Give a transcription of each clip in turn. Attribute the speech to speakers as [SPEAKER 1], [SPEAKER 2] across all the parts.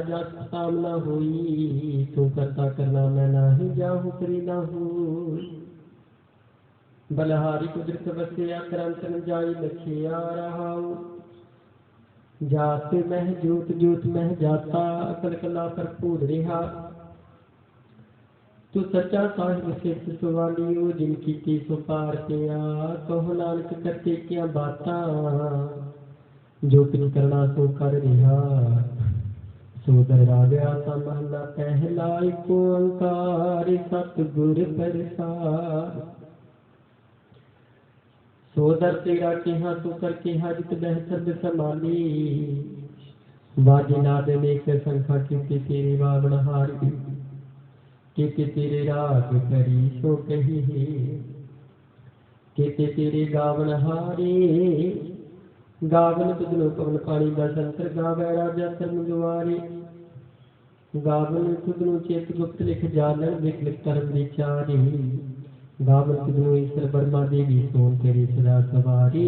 [SPEAKER 1] जात सामना हुई, तू करता करना मैं नाही जाहू करी ना हूँ। बलहारी कुदरत बसिया करंतन जाई लखिया रहाऊ। जात मह जूत जूत मह जाता, अकल कला भरपूर रिहा। तू सच्चा साहिब सिद्ध सुवालियो, जिनकी की सुपार पिया। कहो नानक करके क्या बाता, जो कुछ करना सो कर रिहा। सोदर राजा सा महला पहला, एक ओंकार सतगुर प्रसाद। सोदर तेरा केहा तू कर केहा, जित बहसद समाली। बाजी नाद नेक संखा कीती तेरी बावण हारी। केते तेरे राग करी सो कही है, केते तेरे गावन हारे। गावन तुझनो पवन पानी बसंतर, गावै राजा धर्म दुआरे। गावन तुझनो चेत गुप्त लिख जानन, विकलित कर्म विचारी। गावन तुझनो ईश्वर ब्रह्मा देवी सोन तेरी सदा सवारी।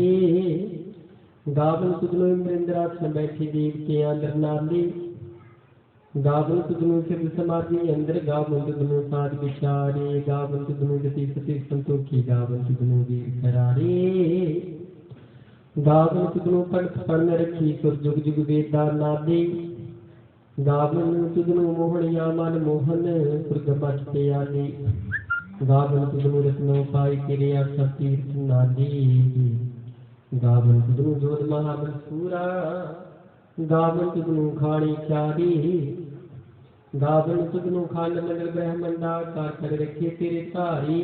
[SPEAKER 1] गावन तुझनो इंद्रासन बैठी देवतियां नरनाली। गावन तुझनो सिद्ध समाधि अंदर, गावन तुझनो साध विचारे। गावन तुझनो गति सती संतोखी, गावन तुझनो वीर करारे। गावन तुझनो पंथ पढ़न रखी, सुर जुग जुग वेदा नादे। गावन तुझनो मोहनिया मन मोहन, सुरग मच पे आले। गावन तुझनो रत्नो पाई तेरे अक्षर तीर्थ नादे। गावन तुझनो जोध महाबल सूरा, गावन तुझनो खाणी चारी। गावन तुझनो खांड मंडल ब्रह्मंडा, कर रखे तेरे धारी।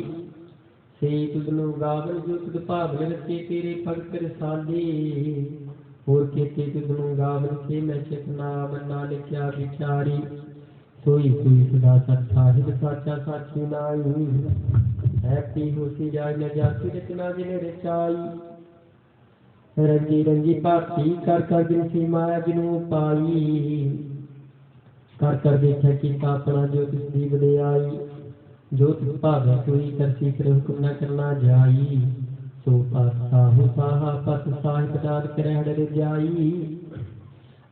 [SPEAKER 1] से तुझनो गावन जो तुझ भावन रखे, तेरे भगत रसाले। होर केते तुझनो गावन से मैं चितनाम, नानक क्या विचारी। सोई सोई सदा सत साहिब साचा साची नाई। हैप्पी होसी जाय न जासी, रचना जिन रचाई। रंगी रंगी भाती कर कर दिन सी माया जिनू पाई। कर कर देखा कीता अपना जो तिसदी वडियाई। जो तिस भावे सोई करसी, फिर हुक्म न करना जाई। सो पात साहु साहा पत साहिब, नानक रहण रजाई।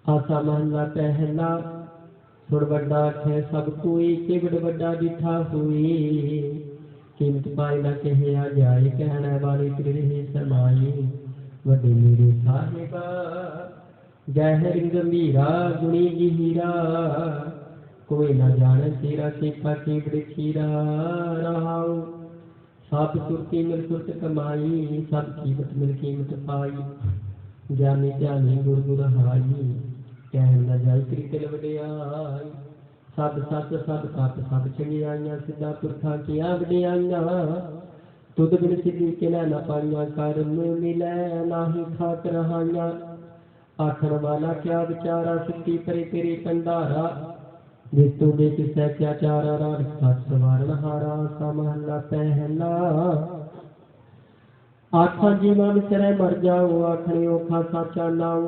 [SPEAKER 1] आसा महला पहला, सुन बड़ा है सब कोई, केवड़ बड़ा डिठा हुई। कीमत पाई न कहिया जाए, कहना वाले तेरे समाई। वडे मेरे साहिबा गहर गंभीरा, गुणी हीरा। कोई न जाने तेरा केका केवड़ खीरा। रहाऊ सब सुरती मिल सुरत कमाई, सब कीमत मिल कीमत पाई। ज्ञानी ध्यानी गुर गुर हाई, कह न जाय कृतिल वडियाई। सब सत सब तप सब चंगियाइयां, सिद्धा पुरखा किया वडियाइयां। तुद बिन सिद्धि किलै न पाइयां, कर्म मिलै नाही खाक रहाइयां। आखण वाला क्या विचारा, सिद्धि परे तेरे कंधारा। जिस तू दे किसै क्या चारा, राग सत सवारण हारा। सा महला पहला, आखा जीवा विसरै मर जाओ, आखने औखा साचा नाओ।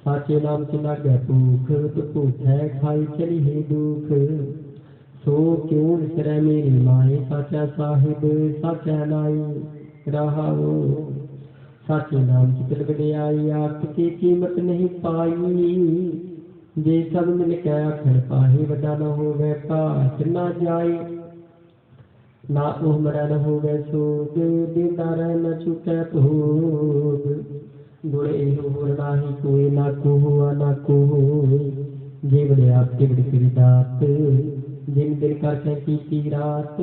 [SPEAKER 1] साचे नाम से लागै भूख, तू भूखै खाई चली है दुख। सो क्यों विसरै मेरी माए, साचा साहिब साचा नाई। रहाओ साचे नाम की तिल वडियाई, आख की कीमत नहीं पाई। जे सब मिल के आखण पाहे, वड्डा न होवे घाट ना जाए। ना ओह मरै न होवे सोग, देंदा रह न चुकै भोग। गुण एहो होर नाहि कोई, ना को हुआ ना को होए। जे वड्या तिवड़ तेरी दात, जिन दिन करके कीती रात।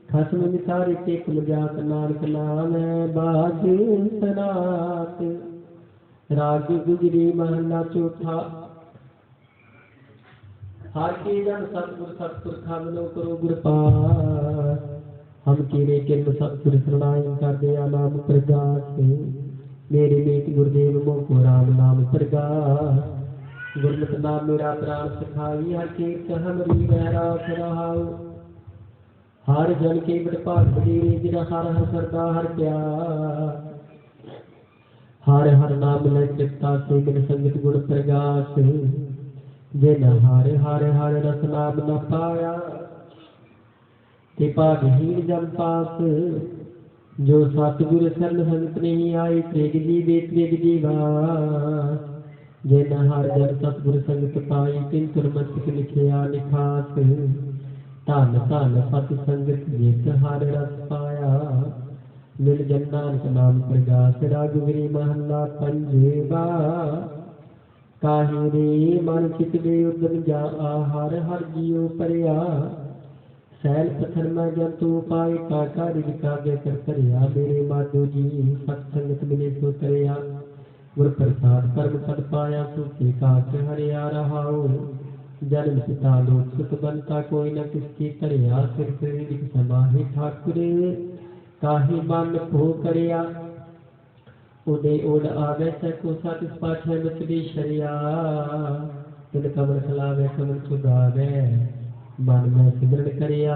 [SPEAKER 1] खसम मिसारे टेक मजाक, नानक नाम है बाज सनात। राग गुजरी महला चौथा। हर के जन सतगुर सतपुरखा, मिलो करो गुर पास। हम तेरे किरम सतगुर शरणाई, कर दिया नाम प्रगास। मेरे मीत गुरुदेव मोको राम नाम प्रगास। गुरमत नाम मेरा प्राण सखाई, हर कीर्त हमरी वैराग रहाऊ। हर जन के बड़ भाग बडेरे, जिन हर हर करदा हर प्यार। हर हर नाम लै चित्ता से, बिन संगत गुण प्रगास। जिन हर हर हर रस नाम न पाया, ते भागहीन जम पास। जो सतगुर शरण संगत नहीं आई, त्रिग जीवे त्रिग जीवास। जिन हर जन सतगुर संगत पाई तिन तुरमस्तक लिखिया निखास धन धन सत संगत जित हर रस पाया मिल जन नानक नाम प्रगास रघुवीर महला पंजेवा काहे रे मन चित दे उदम जा हर हर जियो परिया सैल पत्थर में जंतु पाए काका रिका के कर करिया मेरे माधो जी सत्संगत मिले सो तरिया गुर प्रसाद कर्म पद पाया सुखी काट हरिया रहाओ जन्म पिता लोक सुख बनता कोई न किसकी करिया सिर फिर समाहि ठाकुर काहे मन भो करिया उदे उड़ आवे सको सत पाछे मचली शरिया तिन कमर खलावे कमर चुगावे मन में सिमरन करिया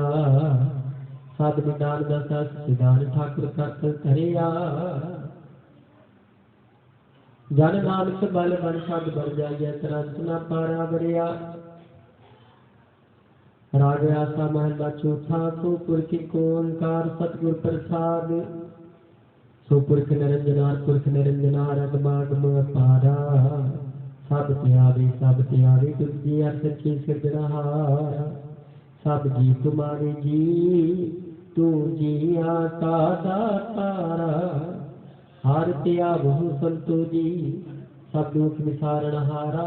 [SPEAKER 1] साध विदान दसा सिदान ठाकुर करत करिया जन नानक बल बन शब्द बन जाइए तरंत न पारा बरिया राग आसा महला चौथा सो पुरख को ओंकार सतगुर प्रसाद सो पुरख निरंजनार पुरख निरंजनार अगमागम अपारा सब त्यावे तुझी अर्थ की सिरजनहारा सब जी तुम्हारे जी तू जी आका दातारा हर त्यावहु संतो जी सब दुख निसारण हारा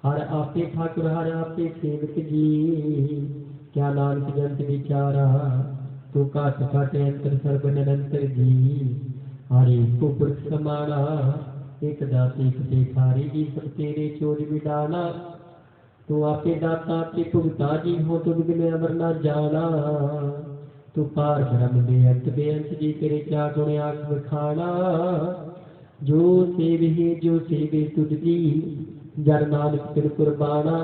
[SPEAKER 1] हर आपे ठाकुर हर आपे सेवक जी क्या नानक जंत विचारा तू काट काट अंतर सर्व निरंतर जी हरे को पुरख समाना एक दाते कटे खारी जी सब तेरे चोरी विदाना तू आपे दाता आपे भुगता जी हो तुझ बिन अमर न जाना तू पार ब्रह्म बेअंत जी तेरे क्या गुण आख बखाना जो सेवे तुझ जी जन नानक तिन कुर्बाना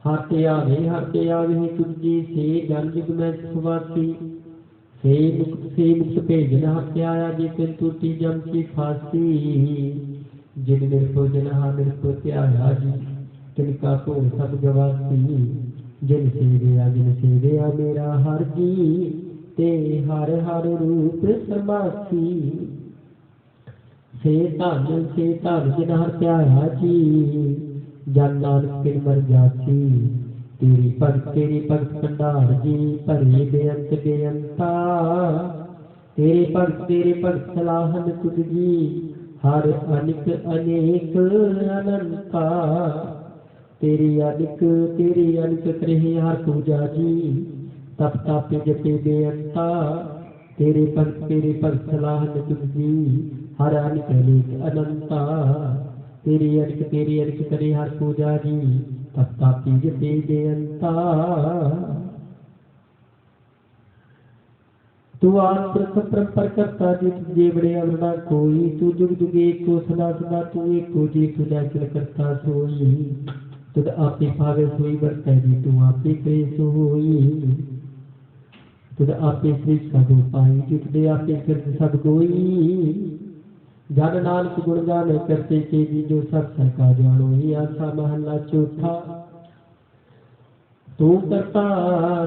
[SPEAKER 1] हाथे आवे तुझ जी से जन जुग में सुखवासी से मुक्त भेजन हाथे आया जी तिन टूटी जम की फांसी जिन निर्भो जन निर्भो त्याया जी तिनका को सब गवासी जिन सेवया मेरा हर जी ते हर हर रूप समासी से धन जिन हर त्याया जी जन नानक तिन मर जासी तेरी भगत भंडार जी भरे बेअंता तेरे भगत सलाहन तुझ जी हर अनिक अनेक अनंता तेरी अनिक करे हर पूजा जी तप तापे जपे बेअंता तेरे भगत सलाहन तुझ जी हर अनिक अनेक अनंता तेरी अनिक करे हर पूजा जी तप तापे जपे बेअंता तू आत्मक परंपर करता जित जेवड़े अवरना कोई तू जुग जुग एको सदा सदा तू एको जी तू नैचल करता सोई तुद आपे पावे सोई वर्तै जी तू आपे करे सो होई तुद आपे श्री सब पाई जित दे आपे कृत सब कोई जन नानक गुण गान करते के जी जो सब सहका जानो ही आसा महला चौथा तू करता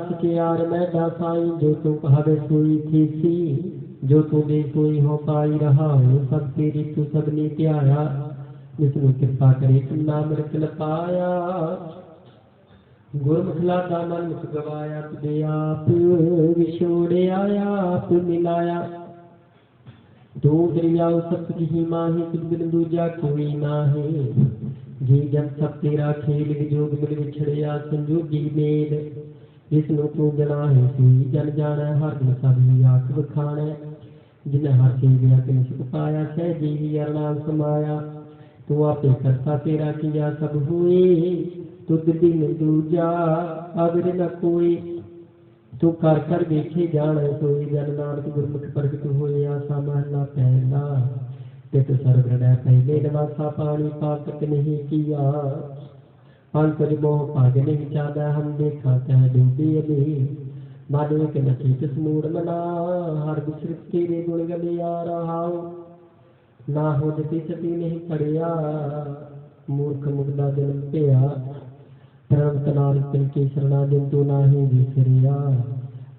[SPEAKER 1] सचियार मैं दासाई जो तू कहावे सोई थी सी जो तू दे सोई हो पाई रहा हो सब तेरी तू सबने त्याया विष्णु कृपा करे तुम नाम रख पाया गुरमुख लादा मन मुख गवाया तुझे आप विछोड़े आया आप मिलाया दो दरियाओ सब तुझी माही तुझ बिन दूजा कोई नाहे जी जब सब तेरा खेल जोग मिल बिछड़िया संजोगी मेल विष्णु तू जना है सोई जन जाना हर दिन सभी आख बखाना जिन हर से गया तिन सुख पाया सह जीवी अरणाम समाया तू आपे करता तेरा किया सब हुए तुद बिन दूजा अवर न कोई तू कर देखे जान सोई जन नानक गुरमुख प्रगट होए आसा महला पहला तित सरगढ़ पहले नवासा पानी पाकत नहीं किया पंकज मोह पाग नहीं चादा हम देखा तह डूबी अभी मानो के नचित समूढ़ मना हर विसृत तेरे गुण गलिया रहाओ ना हो जती सती नहीं पड़िया मूर्ख मुगदा जन्म पिया परम तनार तिनके शरणा दिन तो नाही विसरिया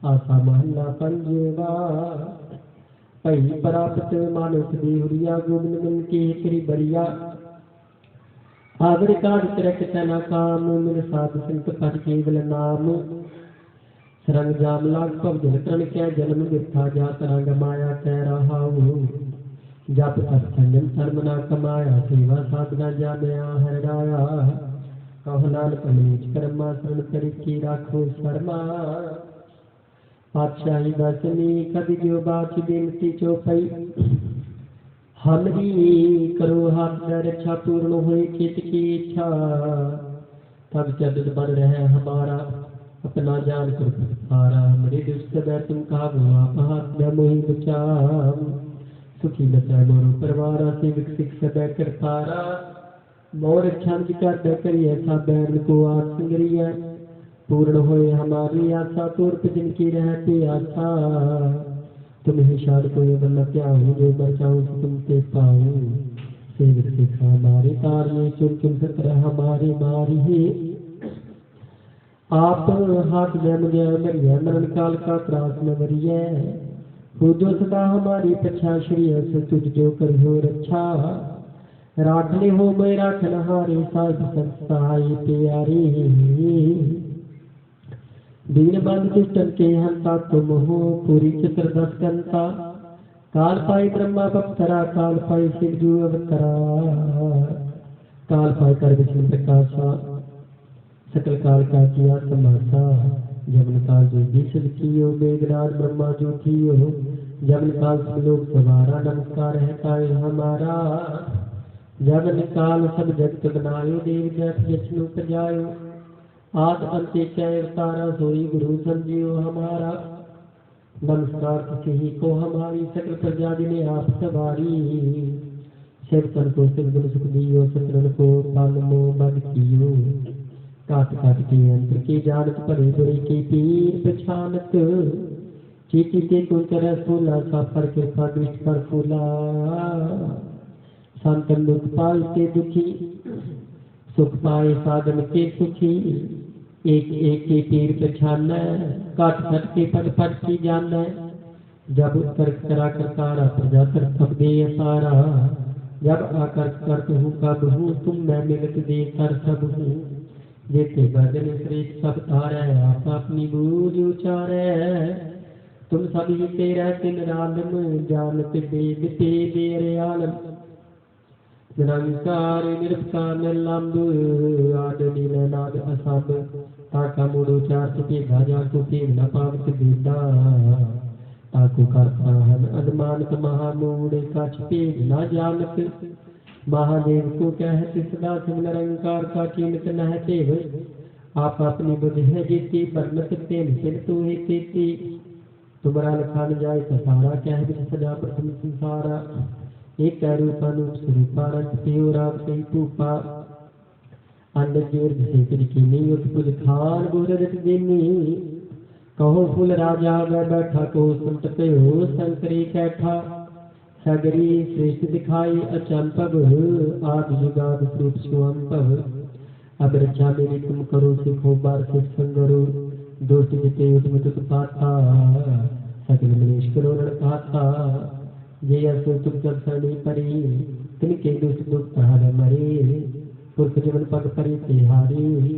[SPEAKER 1] आसा महला पंजेवा भई प्राप्त मानुष देवरिया गोविंद मन के करी बरिया आगड़ काज तिरक तना काम मिल साध संत पर केवल नाम सरंग जाम लाग पव जल तरण कै जन्म मिथ्या जात रंग माया कै रहाऊ जप तप संयम धर्म ना कमाया सेवा साधना जामया हरराया कहो नानक नीच कर्मा शरण करि की राखो शर्मा पातशाही दसनी कभी जो बात बेनती चौपई हमरी करो हाथ में रक्षा पूर्ण हुई चित की इच्छा तब जब बन रहे हमारा अपना जान कर पारा मेरे दुष्ट में तुम कहा आप हाथ में मोहि बचाम सुखी बचा मोर परिवार से विकसित सब कर तारा मोर छंद कर करी ऐसा बैन को आस संगरिया पूर्ण होए हमारी आशा तोर जिनकी रहती आशा तुम्हें शाद को ये बंदा क्या हूँ जो बचाऊँ तुमसे पाऊँ सेवक सिखा हमारे तार में चुन चुन सत्र हमारी मारी है आप हाथ जम गया मरिया मरण काल का त्रास न मरिया हो जो सदा हमारी पछा श्री से तुझ जो कर हो रक्षा राखने हो मैं राखन हारे साध संस्थाई प्यारी दीन बंद दुष्टन के हंता तुम हो पूरी चतुर्दश कंता काल पाई ब्रह्मा बप्तरा काल पाई शिवजू अवतरा काल पाई कर विष्णु प्रकाशा सकल काल का किया समासा जबन काल जो विश्व कियो मेघनाथ ब्रह्मा जो कियो जबन काल सब लोग सवारा नमस्कार है काय हमारा जबन काल सब जगत बनायो देव जैत विष्णु प्रजायो आद अंत अवतारा सोई गुरु संजीव हमारा नमस्कार किसी को हमारी सकल प्रजा ने आप सवारी शिवतन को सिर गुण सुख दियो सतरन को पाल मो बद कियो काट काट के अंतर की जानत पड़े बुरे की पीर पछानत चीटी के कोई कर फूला साफर के दृष्ट पर फूला संतन दुख पाल के दुखी सुख पाए साधन के सुखी एक एक के पीर पछाना काट काट के पट पट की जाना जब कर करा करतारा प्रजा कर सब दे सारा जब आकर करत हूँ कब हूँ तुम मैं मिलत दे कर सब हूँ जेते भजन श्रेष्ठ सब तारे आप अपनी बूझ उचारे तुम सभी तेरा तिन आलम जानत वेद ते देर आलम निरंकार निरपकार निर्लंब आद नीलनाद असंभ ताका मूड उचार के भाजा को के न पावत बेदा ताको करता हन अदमानत महामूड कछ पे न जानत महादेव को कहते सदा सिम निरंकार का कीमत न तेव आप अपनी बुद्ध है जीती परमत तेन सिर तू ही तेती तुम्हारा लखा न जाए तो सारा कह सदा प्रथम संसारा एक रूपानुप स्वरूपा रख देवराव से पूपा अंडर जोर से तरीके नहीं उठ कुल खान गोरत देनी कहो फुल राजा मैं बैठा को सुनत पे हो शंकरी कैठा सगरी श्रेष्ठ दिखाई अचंपव आदि युगाद स्वरूप स्वंपव अब रक्षा मेरी तुम करो सिखो बार सिख संगरो दोस्त जिते उसमें तुत पाता सकल मनीष करो रण पाता जय असो तुम जब सरणी परी तिनके दुष्ट दुख तहार मरे पुरख जीवन पग परी तिहारी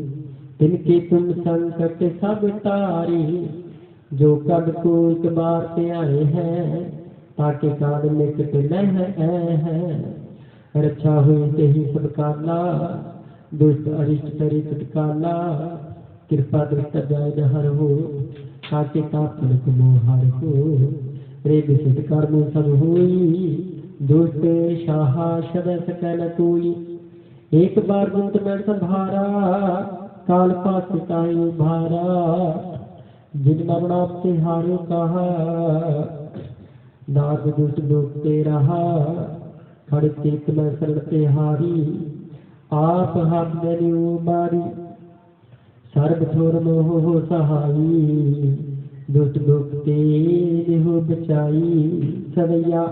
[SPEAKER 1] तिनके तुम संकट सब तारी जो कब को एक बार ते आए हैं ताके काल निकट न है रक्षा हुई ते ही सब काला दुष्ट अरिष्ट तरी तुटकाला कृपा दृष्ट जाय न हर हो ताके कापन मोहार हो रे विसित कर्म सब हुई दुष्ट शाह शब सकल कोई एक बार गुंत में संभारा काल पास ताई भारा जिन मरणा से हारो कहा नाग दुष्ट डूबते रहा खड़ चेत में शरणते हारी आप हाथ में मारी सर्व छोर मोह हो सहाई दुष्ट डूबते देहो बचाई सवैया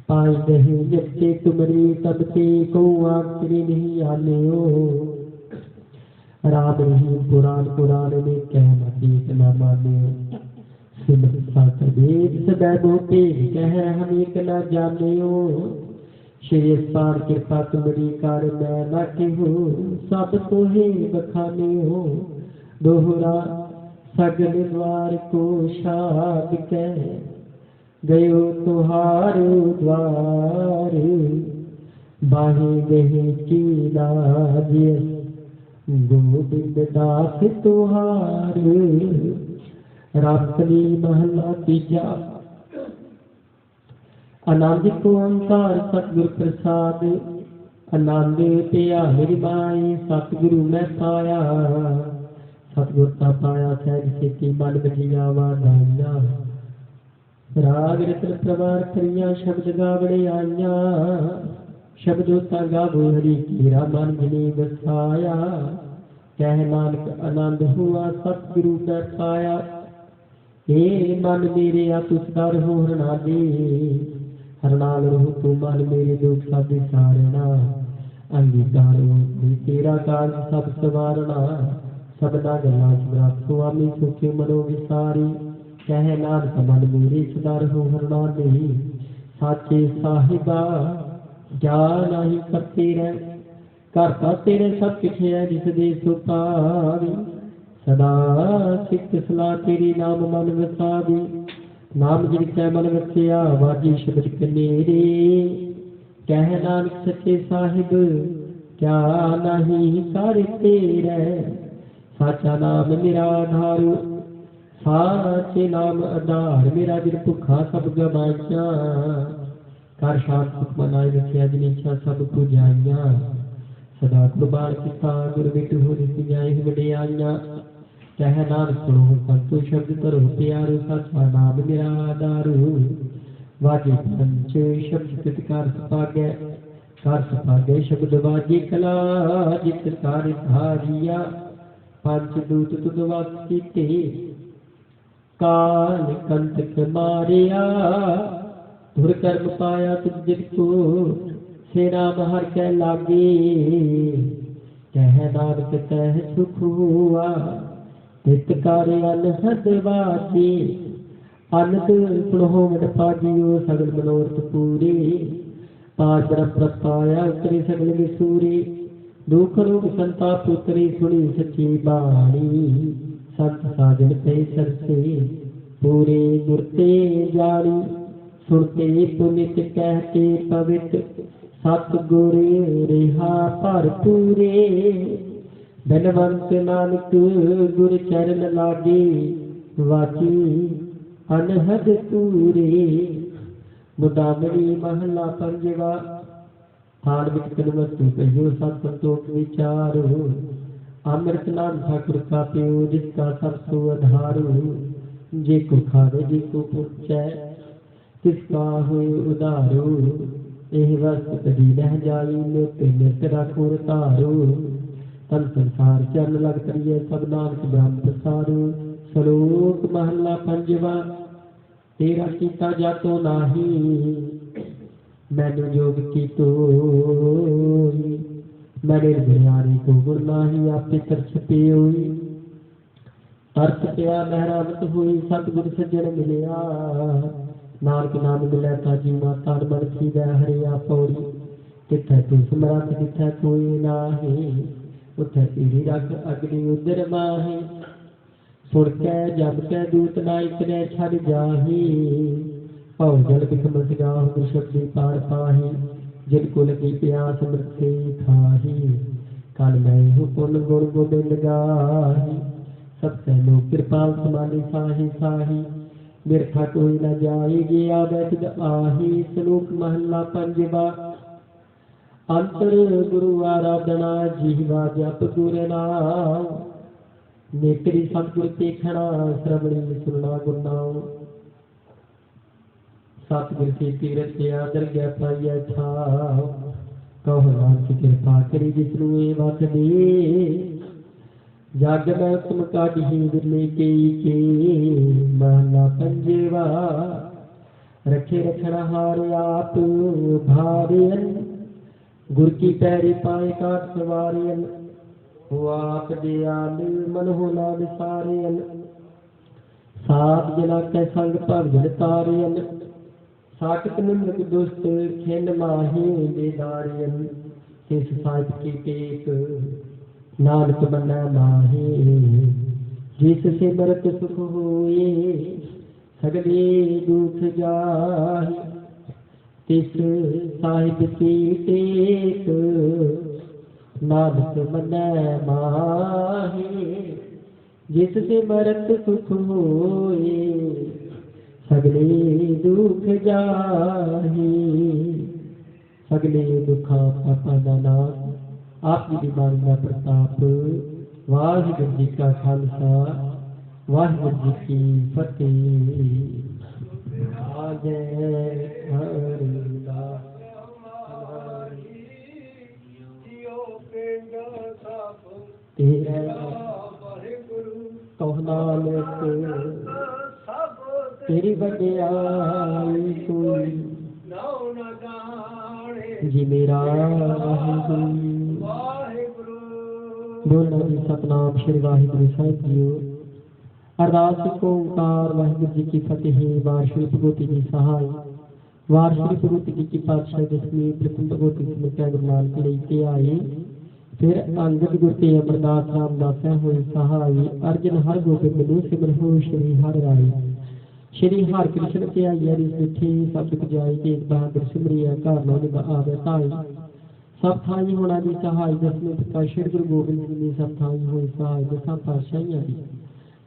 [SPEAKER 1] पाई नहीं जबते तुमरी तब ते को आखिरी नहीं आने हो राम रहीम पुराण पुराण में कहना देख न माने सिमत साकर वेद सदै मोते कह हम एक न जाने हो श्री पार कृपा तुमरी कर मैं न कहूँ सब तोहे बखाने हो दोहरा सगल द्वार को शाद कह गयो तुहार द्वार बाहे गहे की लाज गोविंद दास तुहार रामकली महला तीजा आनंद को ओंकार सतगुर प्रसाद आनंद पिया मेरी माई सतगुरु मैं पाया सतगुर का पाया सहज सिद्धि मन बजिया वाधाइया राग रतन प्रवार करिया शब्द गावड़े आइया शब्दों गावो हरि कीरा मन जिने बसाया कह नानक आनंद हुआ सतगुरु मैं पाया हे मन मेरे आ तुस दर हो हरनादे हरनाल रहु तू मन मेरे दुख सब सारना अंगीकारो तेरा काज सब सवारना सबना गला सुरा स्वामी सुखी मनो विसारी कह नानक मन मेरे सुधार हो हरना नहीं साचे साहिबा जा नहीं करते रह करता तेरे सब कुछ है जिस दे सुपावी सदा सिख सलाह तेरी नाम मन वसावी नाम जिन कै मन वसिया वाजी शब्द कनेरे कह नानक सच्चे साहिब क्या नहीं कर तेरे साचा नाम मेरा आधार साचे नाम आधार मेरा दिल भुखा सब गवाइया कर शांत सुख मनाई रखिया जिन इच्छा सब पुजाइया सदा कुर्बान किता गुर बिटू हो जाए वडियाइया कह नानक सुनो संतो शब्द करो प्यारो सचा नाम मेरा आधारू वाजे पंच शब्द तितकार सपागे शब्द वाजे कला जित कार धारिया पंच दूत तुद वास्ते काल कंतक मारिया धुर कर्म पाया तुझ को सेना महर के लागे कह नानक कह सुख हुआ हित कार्य अनहद वासी अनद सुनो मन पाजियो सगल मनोरथ पूरे पार ब्रह्म प्रपाया उतरे सगल विसूरे दुख रोग संताप उतरे सुनी सच्ची बाणी संत साजन पे सरसे पूरे गुरते जानी सुनते पुनित कहते पवित्र सतगुर रिहा भरपूरे धनवंत नानक गुर चरण लागे वाची अनहद पूरे मुदामणी महला पंजवा थान विच कलवस्तु कहियो सत संतोख विचारो अमृत नाम ठाकुर का पियो जिसका सब सो आधारो जे को खावे जे को पूछे किसका होए उदारो एह वस्त कदी रह जाई नित राखो तारो तन संसार चरण लग करिए सब नानक ब्रह्म प्रसारो श्लोक महला पंजवा तेरा कीता जातो नाही मैंने योग की तो मेरे बिहारी को गुण नाही आपे तरस पे हुई तरस पिया मेहरामत हुई सतगुर सज्जन मिलिया नानक नाम मिले ताजी माता मन की वह हरिया पौड़ी किथे तू समरथ किथे कोई नाही उथे तेरी रख अग्नि उदर माही सुन कै जब कै दूत नायक ने छड़ जाही भव जल बिखम सिगाह शब्दी पार पाही जिनको लगी प्यास मृत्य खाही कल मैं हूँ पुन गुण गोबिंद गाही सबसे लोग कृपाल समानी साही साही बिरथा कोई न जाएगी आदत आही श्लोक महला पंजवा अंतर गुरु आराधना जीवा जप गुर नाम नेत्री सतगुर देखना श्रवणी सुनना गुरनाम सतगुर की तीरथ आदर गया पाइया था कहो नानक कृपा करी जिसनु ए वत दे जग में उत्तम काढ़ी विरले के महला पंजवा रखे रखना हार आप भारियन गुर की पैरी पाए काट सवारियन हो आप दयाल मन हो ना विसारियन सात जना के संग भगजन तारियन साकत निमक दुष्ट खिन माही बेदारियन तिस साहिब की टेक नानक बना माही जिससे मरत सुख होए सगले दुख जाहि तिस साहिब की टेक नानक बना माही जिससे मरत सुख होए सगले दुख जाहि सगले दुखा पापा दा नाश आप जी दी बाणी दा प्रताप वाहिगुरू जी का खालसा वाहिगुरू जी की फतेह। जय हरिदास तेरा कहो नानक तेरी वड्याई कोई जी मेरा बोलना जी सतनाम श्री वाहिगुरू साहिब जीओ। अरदास ओंकार वाहिगुरू जी की फतेह। वार श्री भगवती जी सहाय वार श्री भगवती जी की पातशाह दसवीं प्रथम भगवती सिमरत्या गुरु नानक लेके आए। फिर अंगद गुरु ते अमरदास रामदास होए सहाय। अर्जन हर गोबिंद बिनु सिमर हो श्री हर राय। श्री हर कृष्ण के आई हरि सिद्धि सब दुख जाई तेग बहादुर सिमरिया घर नो निभा आवे ताई। सब थाई होना दी सहाय दसवें प्रकाश श्री गुरु गोबिंद सिंह जी सब थाई होए सहाय दसां पातशाहियां दी।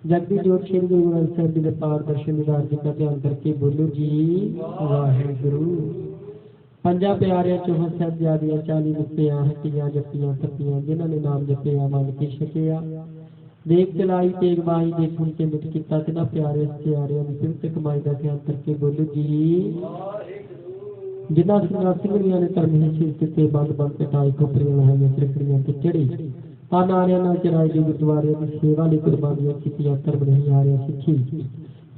[SPEAKER 1] जगदी जोत श्री गुरु ग्रंथ साहिब जी के पार दर्शन निधान जी का ध्यान करके बोलो जी वाहिगुरू। पंजा प्यारे चौहां साहिबजादियां 40 मुक्तियां हटियां जपियां तपियां जिन्होंने नाम जपिया मन के छकिया देख चलाई तेग बाही देख सुन के मिट किता तिना प्यारे प्यारे सिमत कमाई का ध्यान करके बोलो जी जिन्ना सिंगरियां ने धर्म ही शीश दिते बंद बंद कटाई खोपरियां होईयां त्रिकड़ियां ते चढ़ी आ नारियां नाल चराई दी गुरुद्वारे दी सेवा लई कुर्बानियां कीतियां धर्म नहीं हारिया सिੱਖੀ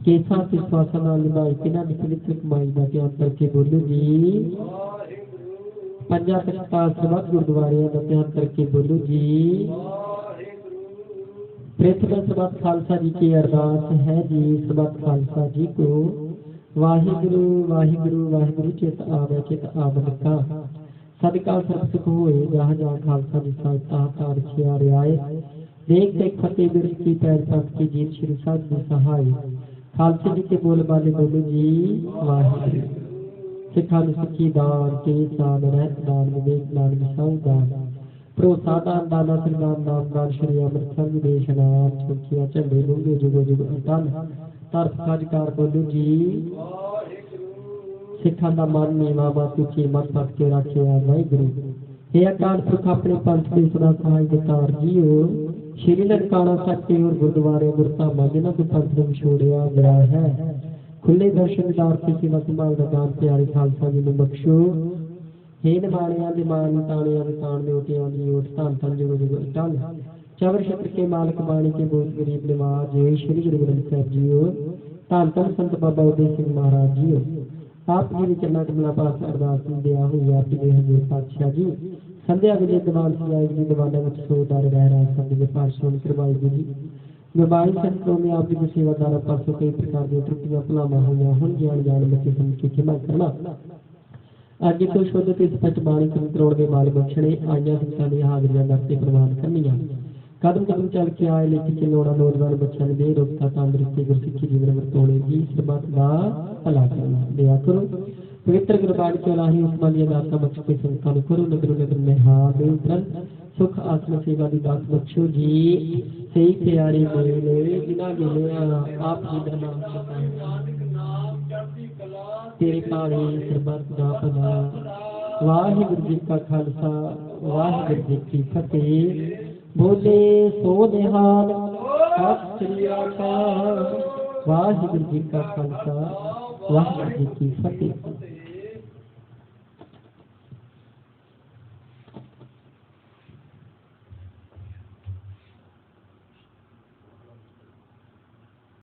[SPEAKER 1] केसा ते स्वासा नाल निभाई तिना दी पवित्र कमाई का ध्यान करके बोलो जी पंजा तख्ता सबत गुरुद्वारे का ध्यान करके बोलो जी। पृथ्वी सबत खालसा जी की अरदास है जी सबत खालसा जी को वाहिगुरू वाहिगुरू वाहिगुरू चित आवे चित आवनका सदका सर्व सुख होए जहाँ जहाँ खालसा जी साहिब तहाँ तार छिया आए देख देख फतेह बिरस की पैर पथ की जीत श्री साहिब जी सहाय। खालसा जी के बोल बाले बोलो जी वाहिगुरू। सिखा सिखी दान के दान रहत दान विवेक दान विसाऊ दान भरोसा दान दाना सरदान नाम दान श्री अमृतसर विदेश नाम चौकिया झंडे लूंगे जुगो जुग अटल तरफ खाजकार बोलो जी। सिखा दा मन नीवा मत उची मत पट के रखिया वाहिगुरू। हे अकाल पुरख अपने पंथ के सदा सहाय देतार जीओ। श्री ननकाना साहिब और गुरुद्वारे गुरधामा जिन्हों को पंथ ने छोड़िया गया है खुले दर्शन दार की सेवा संभाल का दान प्यारे खालसा जी ने बख्शो। हे निमाणिया दे मान ताणिया दे ताण दे ओटियां दी ओट धन धन जुग जुग अटल चवर छत्र के मालक बाणी के बोझ गरीब निवाज श्री गुरु ग्रंथ साहिब जीओ। धन धन संत बाबा उदय सिंह महाराज जीओ। आप जी चरना कमला पास अरदास दिया हुई आप जी हजूर पातशाह जी संध्या विजय दीवान सजाए जी दीवाना विच सो दार रह रहा सब के पार्षण करवाई जी मोबाइल संतों में आप जी के सेवादार पासों कई प्रकार की त्रुटियां भुलावा हुई हुण जान जान बच्चे समझ के क्षमा करना। अगे तो शुद्ध ते सच बाणी संतरोड़ के माल बख्शणे आईयां संतां दी हाजरियां दरते प्रवान करनियां कदम कदम चल के आए लेके चलोना नौजवान बच्चों ने दे रोकता तंदुरुस्ती गुरसिੱਖੀ जीवन वरतौने की सरबत दा भला करना दया करो। पवित्र गुरबाणी के लाही उस्मानिया दाता बख्श के संतान करो नगर नगर में हाल उतरन सुख आत्म सेवा दी दात बख्शो जी। सही प्यारे मेले जिना गिलिया आप जी दा नाम तेरे पावे सरबत दा भला। वाहिगुरू जी का खालसा वाहिगुरू जी की फतेह। बोले सो निहाल सत श्री अकाल। वाहिगुरू जी का खालसा वाहिगुरू जी की फतेह।